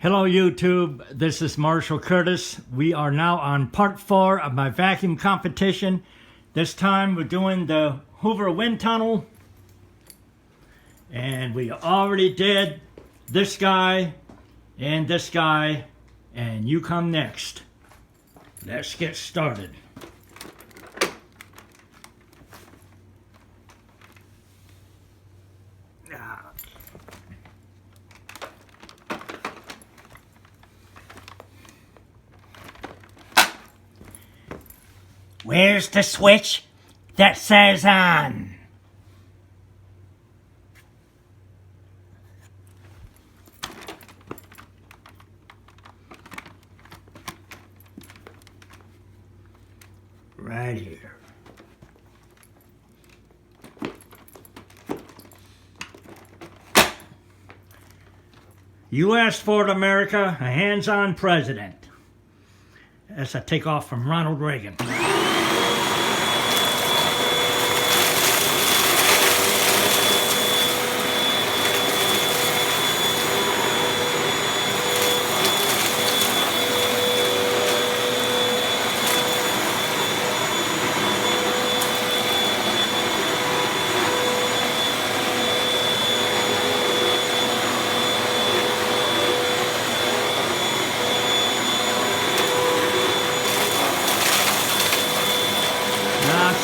Hello YouTube, this is Marshall Curtis. We are now on part 4 of my vacuum competition. This time we're doing the Hoover Windtunnel. And we already did this guy, and you come next. Let's get started. Where's the switch that says on? Right here. You asked for it, America, a hands-on president. That's a takeoff from Ronald Reagan.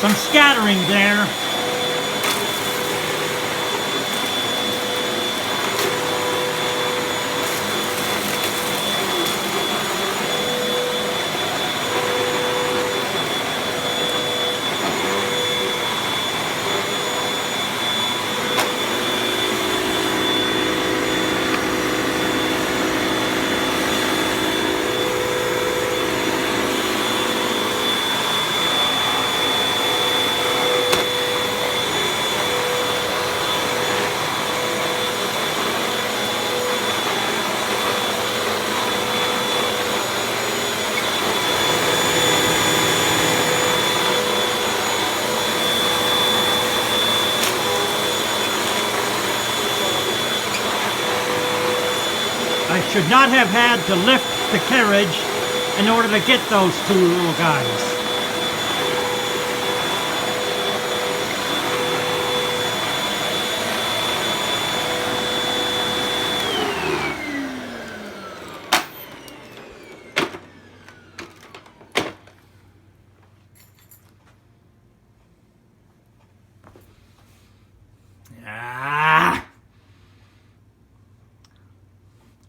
Some scattering there. I should not have had to lift the carriage in order to get those two little guys.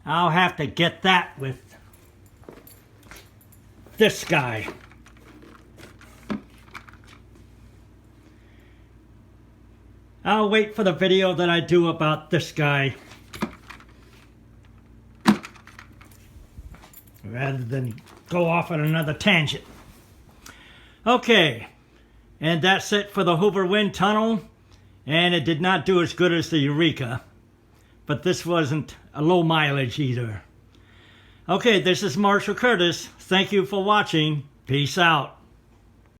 I'll have to get that with this guy. I'll wait for the video that I do about this guy rather than go off on another tangent. Okay, and that's it for the Hoover Windtunnel, and it did not do as good as the Eureka. But this wasn't a low mileage either. Okay, this is Marshall Curtis. Thank you for watching. Peace out.